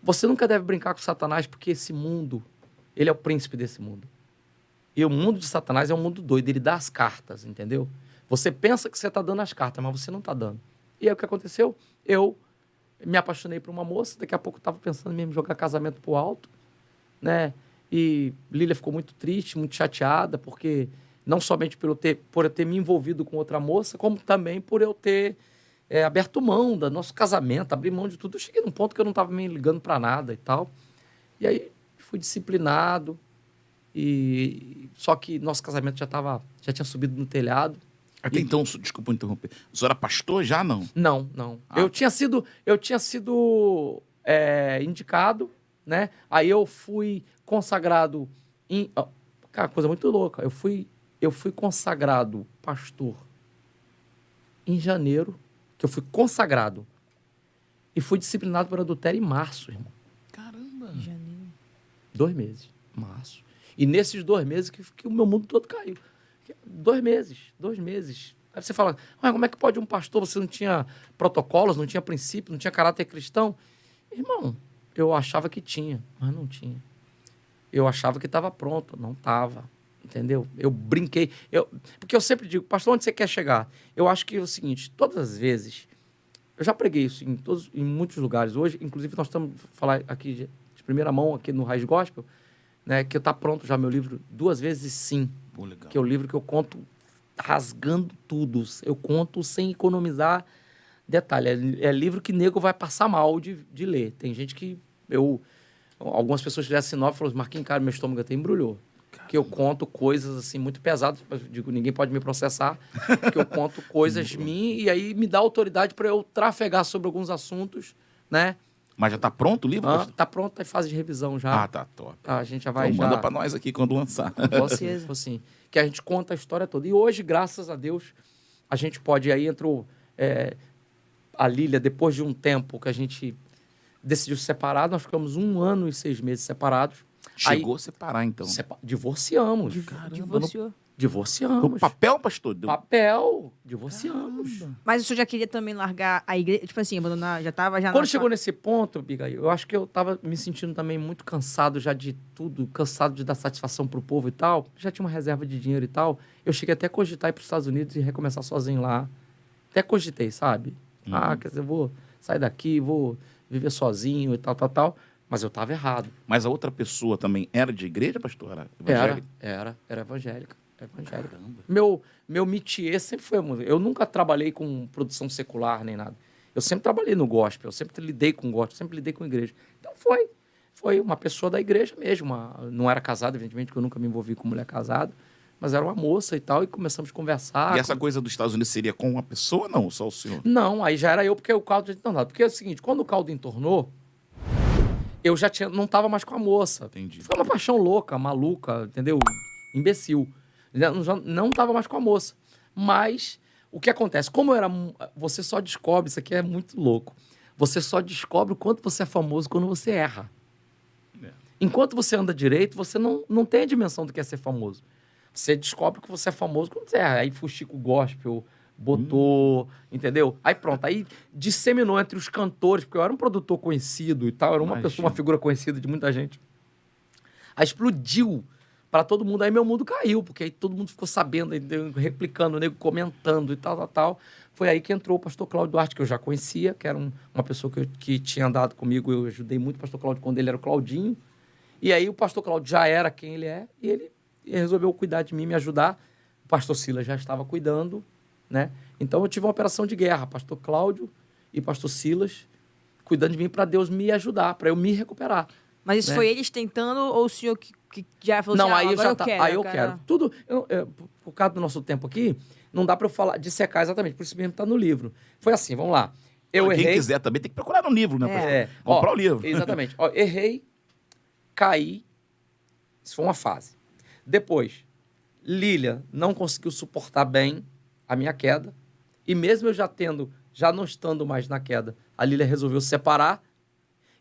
Você nunca deve brincar com Satanás, porque esse mundo, ele é o príncipe desse mundo. E o mundo de Satanás é um mundo doido, ele dá as cartas, entendeu? Você pensa que você está dando as cartas, mas você não está dando. E aí o que aconteceu? Eu me apaixonei por uma moça, daqui a pouco eu estava pensando mesmo em jogar casamento pro alto, né? E Lília ficou muito triste, muito chateada, porque não somente por eu ter me envolvido com outra moça, como também por eu ter aberto mão do nosso casamento, abrir mão de tudo. Eu cheguei num ponto que eu não estava me ligando para nada e tal. E aí fui disciplinado, só que nosso casamento já tinha subido no telhado. Até então, desculpa interromper, o senhor era pastor já, não? Não. Ah. Eu tinha sido indicado, né? Aí eu fui consagrado cara, coisa muito louca. Eu fui consagrado pastor em janeiro, que eu fui consagrado. E fui disciplinado por adultério em março, irmão. Caramba! Em janeiro. 2 meses, março. E nesses 2 meses que o meu mundo todo caiu. 2 meses. Aí você fala, mas como é que pode um pastor, você não tinha protocolos, não tinha princípio, não tinha caráter cristão? Irmão, eu achava que tinha, mas não tinha. Eu achava que estava pronto, não estava. Entendeu? Eu brinquei. Porque eu sempre digo, pastor, onde você quer chegar? Eu acho que é o seguinte, todas as vezes, eu já preguei isso em muitos lugares hoje, inclusive nós estamos falando aqui de primeira mão, aqui no Raiz Gospel, né, que está pronto já meu livro 2 vezes sim. Pô, legal. Que é o livro que eu conto rasgando tudo. Eu conto sem economizar detalhe. É livro que nego vai passar mal de ler. Tem gente que... Algumas pessoas fizeram sinopse e falaram, Marquinhos, cara, meu estômago até embrulhou. Que eu conto coisas assim muito pesadas. Eu digo, ninguém pode me processar. Que eu conto coisas minhas e aí me dá autoridade para eu trafegar sobre alguns assuntos, né? Mas já tá pronto o livro? Tá pronto, tá em fase de revisão já. Ah, tá top. A gente já vai... Então manda pra nós aqui quando lançar. Assim, que a gente conta a história toda. E hoje, graças a Deus, a gente pode... Aí entrou a Lília, depois de um tempo que a gente decidiu se separar, nós ficamos 1 ano e 6 meses separados. Chegou a separar, então. Divorciamos. Divorciou. Divorciamos. Papel, pastor? Papel. Divorciamos. Caramba. Mas o senhor já queria também largar a igreja? Tipo assim, abandonar, já tava... Quando chegou nesse ponto, Abigail, eu acho que eu tava me sentindo também muito cansado já de tudo, cansado de dar satisfação pro povo e tal. Já tinha uma reserva de dinheiro e tal. Eu cheguei até a cogitar ir pros Estados Unidos e recomeçar sozinho lá. Até cogitei, sabe? Quer dizer, eu vou sair daqui, vou viver sozinho e tal. Mas eu tava errado. Mas a outra pessoa também era de igreja, pastor? Era evangélica? Era evangélica. Caramba. Meu métier sempre foi a música. Eu nunca trabalhei com produção secular nem nada. Eu sempre trabalhei no gospel, eu sempre lidei com gospel, sempre lidei com igreja. Então foi uma pessoa da igreja mesmo. Não era casada, evidentemente, porque eu nunca me envolvi com mulher casada, mas era uma moça e tal, e começamos a conversar. E essa coisa dos Estados Unidos seria com uma pessoa, não? Só o senhor? Não, aí já era eu, porque o caldo já entornado. Porque é o seguinte, quando o caldo entornou, eu já não estava mais com a moça. Entendi. Foi uma paixão louca, maluca, entendeu? Imbecil. Não estava mais com a moça. Mas o que acontece? Como eu era... Você só descobre, isso aqui é muito louco. Você só descobre o quanto você é famoso quando você erra. Enquanto você anda direito, você não tem a dimensão do que é ser famoso. Você descobre que você é famoso quando você erra. Aí Fuxico Gospel botou, entendeu? Aí pronto, aí disseminou entre os cantores, porque eu era um produtor conhecido e tal, era uma pessoa, uma figura conhecida de muita gente. Aí explodiu para todo mundo, aí meu mundo caiu, porque aí todo mundo ficou sabendo, replicando, o nego comentando e tal. Foi aí que entrou o pastor Cláudio Duarte, que eu já conhecia, que era uma pessoa que tinha andado comigo, eu ajudei muito o pastor Cláudio quando ele era o Claudinho. E aí o pastor Cláudio já era quem ele é, e ele resolveu cuidar de mim, me ajudar. O pastor Silas já estava cuidando, né? Então eu tive uma operação de guerra, pastor Cláudio e pastor Silas cuidando de mim para Deus me ajudar, para eu me recuperar. Mas isso foi eles tentando ou o senhor que já falou não, assim, aí agora eu quero? Aí eu quero. Tudo, por causa do nosso tempo aqui, não dá para eu falar, dissecar exatamente, por isso mesmo está no livro. Foi assim, vamos lá. Eu errei. Quem quiser também tem que procurar no livro, né? Comprar o livro. Exatamente. Errei, caí, isso foi uma fase. Depois, Lília não conseguiu suportar bem a minha queda. E mesmo eu já não estando mais na queda, a Lília resolveu se separar.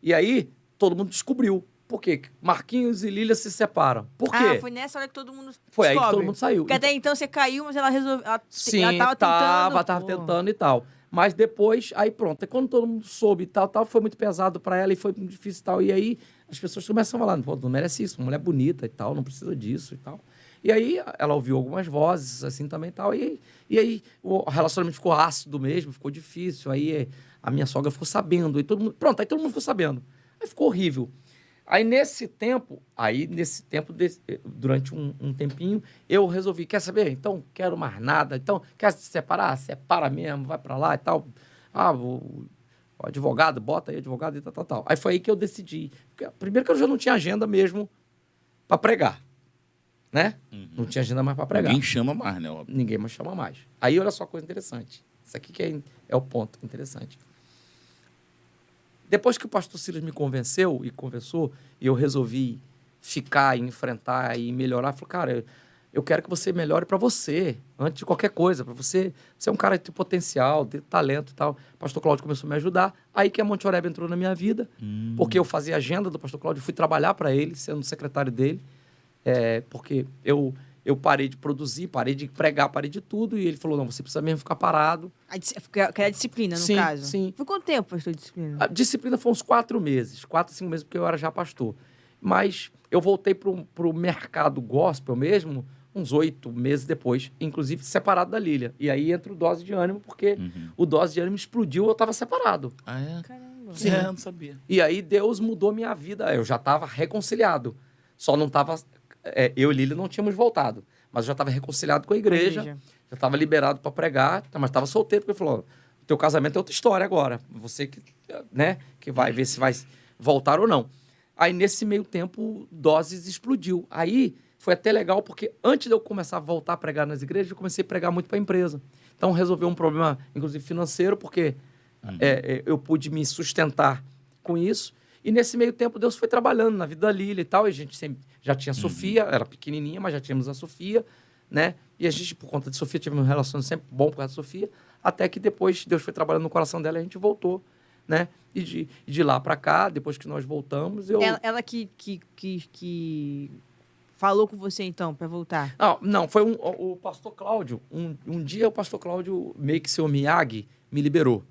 E aí, todo mundo descobriu. Por quê? Marquinhos e Lília se separam. Por quê? Ah, foi nessa hora que todo mundo Foi aí que todo mundo saiu. Porque até então você caiu, mas ela resolveu... Sim, ela tava tava tentando e tal. Mas depois, aí pronto. Quando todo mundo soube e tal, foi muito pesado pra ela e foi muito difícil e tal. E aí as pessoas começam a falar, pô, não merece isso, uma mulher bonita e tal, não precisa disso e tal. E aí ela ouviu algumas vozes, assim, também e tal. E aí o relacionamento ficou ácido mesmo, ficou difícil. Aí a minha sogra ficou sabendo. E todo mundo, pronto, aí todo mundo ficou sabendo. Aí ficou horrível. Aí nesse tempo, durante um tempinho, eu resolvi, quer saber? Então, quero mais nada. Então, quer se separar? Separa mesmo, vai pra lá e tal. O advogado, bota aí advogado e tal. Aí foi aí que eu decidi. Primeiro que eu já não tinha agenda mesmo pra pregar, né? Não tinha agenda mais pra pregar. Ninguém chama mais, né? Óbvio. Ninguém mais chama mais. Aí, olha só a coisa interessante. Isso aqui que é o ponto interessante. Depois que o pastor Silas me convenceu e conversou, e eu resolvi ficar e enfrentar e melhorar, falou, cara, eu quero que você melhore para você, antes de qualquer coisa, para você. Você é um cara de potencial, de talento e tal. O pastor Cláudio começou a me ajudar. Aí que a Monte Oreb entrou na minha vida, porque eu fazia agenda do pastor Cláudio, fui trabalhar para ele, sendo secretário dele, porque eu parei de produzir, parei de pregar, parei de tudo, e ele falou, não, você precisa mesmo ficar parado. Que é a disciplina, no caso. Sim. Foi quanto tempo, pastor, disciplina? A disciplina foi uns 4 meses, 4, 5 meses, porque eu era já pastor. Mas eu voltei pro mercado gospel mesmo, uns 8 meses depois, inclusive separado da Lília. E aí entra o Dose de Ânimo, porque o Dose de Ânimo explodiu, eu estava separado. Ah, é? Caramba. Sim, não sabia. E aí Deus mudou minha vida, eu já estava reconciliado. Só não estava... eu e Lília não tínhamos voltado, mas eu já estava reconciliado com a igreja. Já estava liberado para pregar, mas estava solteiro, porque ele falou, teu casamento é outra história agora. Você que vai ver se vai voltar ou não. Aí, nesse meio tempo, Doses explodiu. Aí, foi até legal, porque antes de eu começar a voltar a pregar nas igrejas, eu comecei a pregar muito para a empresa. Então, resolveu um problema, inclusive financeiro, porque eu pude me sustentar com isso. E, nesse meio tempo, Deus foi trabalhando na vida da Lília e tal. E a gente sempre já tinha a Sofia, era pequenininha, mas já tínhamos a Sofia, né? E a gente, por conta de Sofia, tivemos um relacionamento sempre bom por causa da Sofia, até que depois Deus foi trabalhando no coração dela e a gente voltou, né? E de lá para cá, depois que nós voltamos, eu... Ela que falou com você, então, para voltar? Não, foi o pastor Cláudio. Um dia o pastor Cláudio, meio que seu Miyagi, me liberou.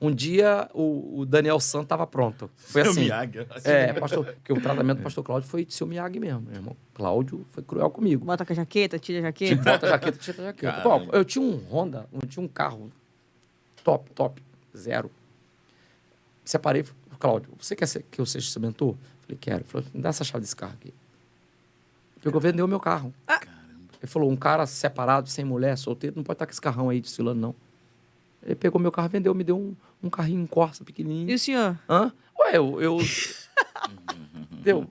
Um dia o Daniel San estava pronto. Foi Seu assim. Miyagi. Porque o tratamento do pastor Cláudio foi de seu Miyagi mesmo, meu irmão. Cláudio foi cruel comigo. Bota com a jaqueta, tira a jaqueta. Bota a jaqueta, tira a jaqueta. Bom, eu tinha um Honda, eu tinha um carro top, zero. Separei, Cláudio, você quer que eu seja seu mentor? Falei, quero. Ele falou, me dá essa chave desse carro aqui. Pegou, vendeu meu carro. Ele falou, um cara separado, sem mulher, solteiro, não pode estar com esse carrão aí desfilando, não. Ele pegou meu carro, vendeu, me deu um carrinho em Corsa pequenininho. E o senhor? Ué, eu deu.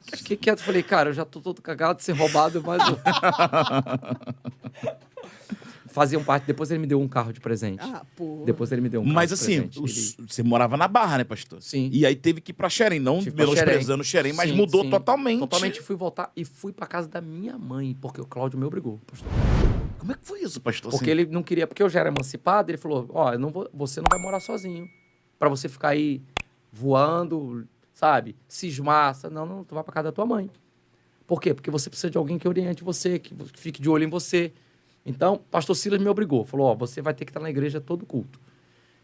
Fiquei quieto, falei, cara, eu já tô todo cagado de ser roubado, mas faziam parte. Depois ele me deu um carro de presente. Pô. Depois ele me deu um carro Mas de assim, presente. você morava na Barra, né, pastor? Sim. E aí teve que ir pra Xerém, não Tive pra menosprezando Xerém, mas Sim, mudou sim. totalmente. Totalmente fui voltar e fui pra casa da minha mãe, porque o Cláudio me obrigou, pastor. Como é que foi isso, pastor? Porque ele não queria, porque eu já era emancipado, ele falou, você não vai morar sozinho. Pra você ficar aí voando, sabe? Cismar. Não, tu vai pra casa da tua mãe. Por quê? Porque você precisa de alguém que oriente você, que fique de olho em você. Então, pastor Silas me obrigou. Falou, você vai ter que estar na igreja todo culto.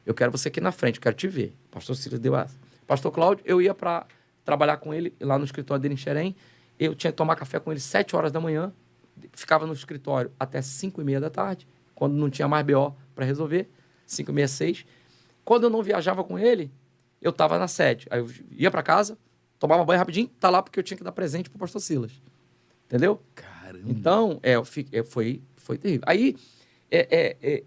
Eu quero você aqui na frente, eu quero te ver. Pastor Silas deu essa. Pastor Cláudio, eu ia para trabalhar com ele lá no escritório dele em Xerém. Eu tinha que tomar café com ele 7 horas da manhã. Ficava no escritório até 5h30 da tarde, quando não tinha mais BO para resolver. 5h30, 6. Quando eu não viajava com ele, eu estava na sede. Aí eu ia para casa, tomava banho rapidinho, tá lá porque eu tinha que dar presente pro pastor Silas. Entendeu? Caramba. Então, foi terrível. Aí,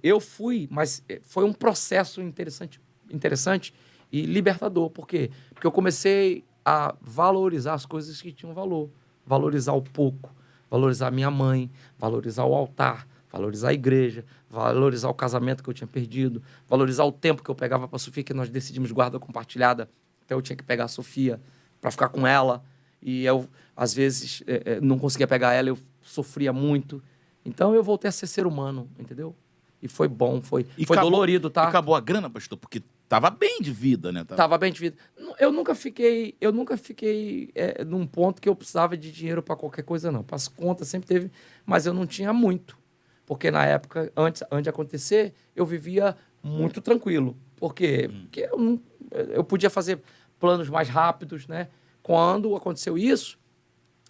eu fui, mas foi um processo interessante e libertador. Por quê? Porque eu comecei a valorizar as coisas que tinham valor. Valorizar o pouco, valorizar a minha mãe, valorizar o altar, valorizar a igreja, valorizar o casamento que eu tinha perdido, valorizar o tempo que eu pegava para a Sofia, que nós decidimos guarda compartilhada. Então, eu tinha que pegar a Sofia para ficar com ela. E eu, às vezes, não conseguia pegar ela, eu sofria muito. Então, eu voltei a ser humano, entendeu? E foi bom, foi dolorido, tá? E acabou a grana, pastor? Porque tava bem de vida, né? Tava bem de vida. Eu nunca fiquei num ponto que eu precisava de dinheiro para qualquer coisa, não. Para as contas sempre teve, mas eu não tinha muito. Porque na época, antes de acontecer, eu vivia muito tranquilo. Por quê? Porque eu podia fazer planos mais rápidos, né? Quando aconteceu isso,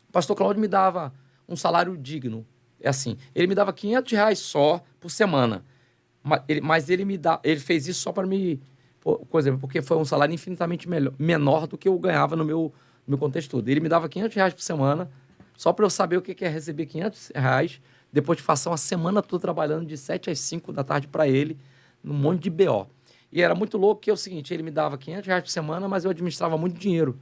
o pastor Cláudio me dava um salário digno. É assim, ele me dava R$ 500 só por semana. Mas ele fez isso só para me... Por exemplo, porque foi um salário infinitamente menor do que eu ganhava no meu contexto todo. Ele me dava R$ 500 por semana, só para eu saber o que é receber R$ 500, depois de passar uma semana toda trabalhando de 7 às 5 da tarde para ele, num monte de BO. E era muito louco que é o seguinte, ele me dava R$ 500 por semana, mas eu administrava muito dinheiro.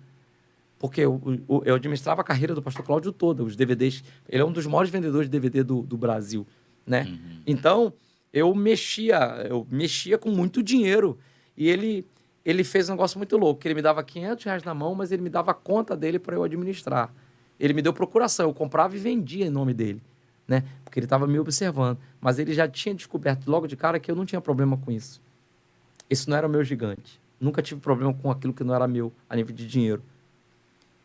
Porque eu administrava a carreira do pastor Cláudio toda, os DVDs. Ele é um dos maiores vendedores de DVD do Brasil, né? Então, eu mexia com muito dinheiro. E ele fez um negócio muito louco, que ele me dava R$ 500 na mão, mas ele me dava a conta dele para eu administrar. Ele me deu procuração, eu comprava e vendia em nome dele, né? Porque ele estava me observando. Mas ele já tinha descoberto logo de cara que eu não tinha problema com isso. Isso não era o meu gigante. Nunca tive problema com aquilo que não era meu, a nível de dinheiro.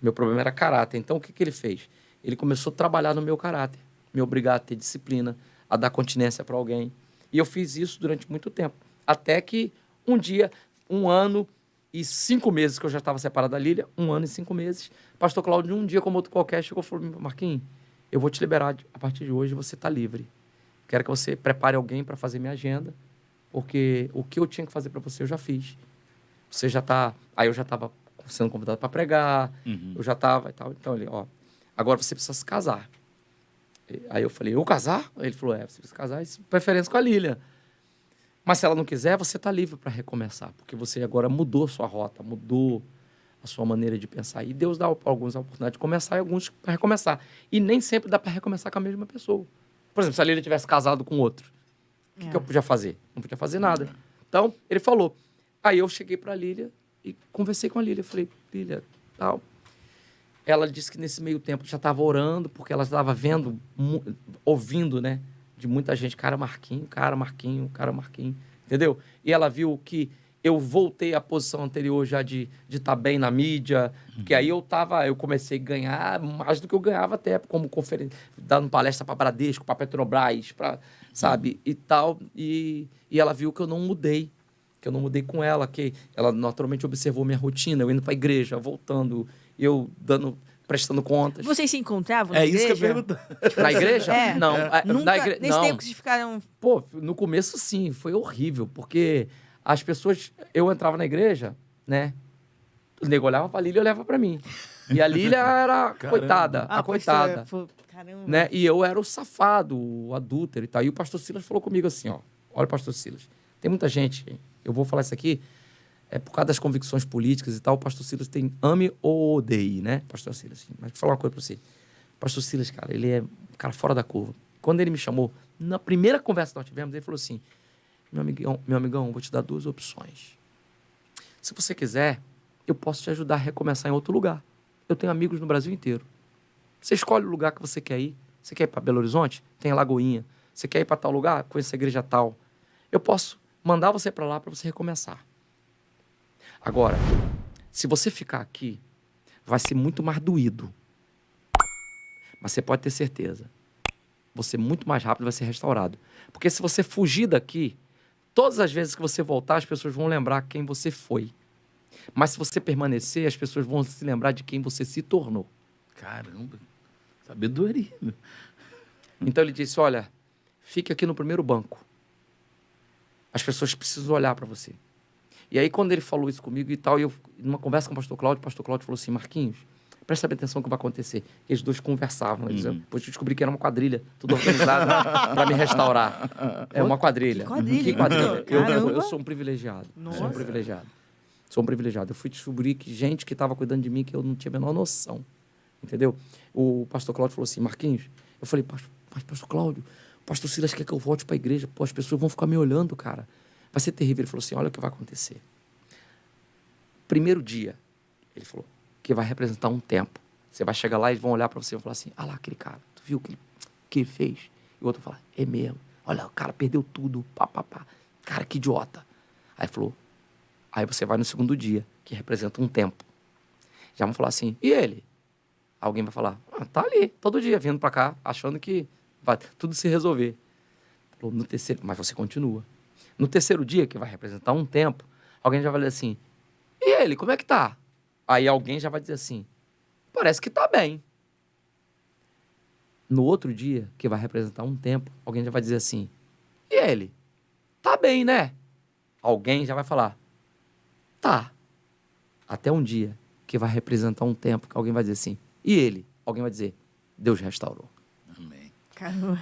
Meu problema era caráter. Então, o que ele fez? Ele começou a trabalhar no meu caráter, me obrigar a ter disciplina, a dar continência para alguém. E eu fiz isso durante muito tempo. Até que um dia, 1 ano e 5 meses que eu já estava separado da Lília, 1 ano e 5 meses, o pastor Cláudio, um dia como outro qualquer, chegou e falou: Marquinhos, eu vou te liberar, a partir de hoje você está livre. Quero que você prepare alguém para fazer minha agenda, porque o que eu tinha que fazer para você eu já fiz. Você já está... Aí eu já estava sendo convidado para pregar, eu já estava e tal. Então ele, agora você precisa se casar. Aí eu falei, eu casar? Aí ele falou, você precisa casar, e preferência com a Lília. Mas se ela não quiser, você está livre para recomeçar, porque você agora mudou sua rota, mudou a sua maneira de pensar. E Deus dá alguns a oportunidade de começar e alguns para recomeçar. E nem sempre dá para recomeçar com a mesma pessoa. Por exemplo, se a Lília tivesse casado com outro, o que eu podia fazer? Não podia fazer nada. Então, ele falou. Aí eu cheguei para a Lília e conversei com a Lília. Eu falei, Lília, tal. Ela disse que nesse meio tempo já estava orando, porque ela estava vendo, ouvindo, né? De muita gente, cara Marquinho, entendeu? E ela viu que eu voltei à posição anterior já de estar bem na mídia, porque aí eu comecei a ganhar mais do que eu ganhava até, como conferência, dando palestra para Bradesco, para Petrobras, sabe, e tal. E ela viu que eu não mudei com ela, que ela naturalmente observou minha rotina, eu indo para a igreja, voltando, eu prestando contas. Vocês se encontravam na igreja? Isso que eu pergunto. Na igreja? Não. Nunca, nesse tempo que vocês ficaram... Pô, no começo, sim. Foi horrível, porque as pessoas... Eu entrava na igreja, né? O nego olhava pra Lília e olhava pra mim. E a Lília era coitada, a coitada. Caramba. Né? E eu era o safado, o adúltero e tal. E o pastor Silas falou comigo assim, olha, pastor Silas, tem muita gente, eu vou falar isso aqui, por causa das convicções políticas e tal, o pastor Silas tem ame ou odeie, né? Pastor Silas, assim. Mas vou falar uma coisa pra você. O pastor Silas, cara, ele é um cara fora da curva. Quando ele me chamou, na primeira conversa que nós tivemos, ele falou assim, meu amigão, vou te dar 2 opções. Se você quiser, eu posso te ajudar a recomeçar em outro lugar. Eu tenho amigos no Brasil inteiro. Você escolhe o lugar que você quer ir. Você quer ir para Belo Horizonte? Tem a Lagoinha. Você quer ir para tal lugar? Conhecer a igreja tal. Eu posso mandar você para lá para você recomeçar. Agora, se você ficar aqui, vai ser muito mais doído. Mas você pode ter certeza. Você muito mais rápido vai ser restaurado. Porque se você fugir daqui, todas as vezes que você voltar, as pessoas vão lembrar quem você foi. Mas se você permanecer, as pessoas vão se lembrar de quem você se tornou. Caramba, sabedoria. Então ele disse, olha, fique aqui no primeiro banco. As pessoas precisam olhar para você. E aí, quando ele falou isso comigo e tal, numa conversa com o pastor Cláudio falou assim, Marquinhos, presta bem atenção no que vai acontecer. E eles dois conversavam. Depois eu descobri que era uma quadrilha, tudo organizada para me restaurar. É uma quadrilha. Que quadrilha? Eu sou um privilegiado. Sou um privilegiado. Eu fui descobrir que gente que estava cuidando de mim que eu não tinha a menor noção. Entendeu? O pastor Cláudio falou assim, Marquinhos, eu falei, mas pastor Cláudio, o pastor Silas quer que eu volte para a igreja. Pô, as pessoas vão ficar me olhando, cara. Vai ser terrível. Ele falou assim, olha o que vai acontecer. Primeiro dia, ele falou, que vai representar um tempo. Você vai chegar lá e eles vão olhar para você e vão falar assim, lá, aquele cara, tu viu o que ele fez? E o outro vai falar, é mesmo. Olha, o cara perdeu tudo, pá. Cara, que idiota. Aí falou, aí você vai no segundo dia, que representa um tempo. Já vão falar assim, e ele? Alguém vai falar, tá ali, todo dia, vindo para cá, achando que vai tudo se resolver. Falou, no terceiro, mas você continua. No terceiro dia, que vai representar um tempo, alguém já vai dizer assim, e ele, como é que tá? Aí alguém já vai dizer assim, parece que tá bem. No outro dia, que vai representar um tempo, alguém já vai dizer assim, e ele, tá bem, né? Alguém já vai falar, tá. Até um dia, que vai representar um tempo, que alguém vai dizer assim, e ele? Alguém vai dizer, Deus restaurou. Amém. Caramba.